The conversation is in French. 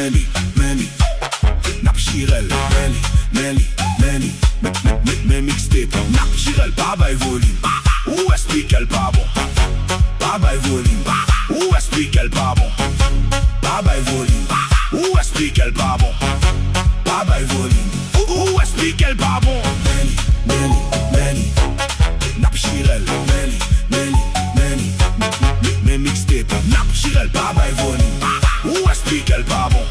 Meni Napchirel Meni Me mixtape Napchirel Baba volume Ou explique el pas bon Baba volume Ou explique el pas bon Baba volume Ou explique el pas bon Baba volume Ou explique el pas bon Meni Napchirel Me mixtape Napchirel Baba volume Ou explique el pas bon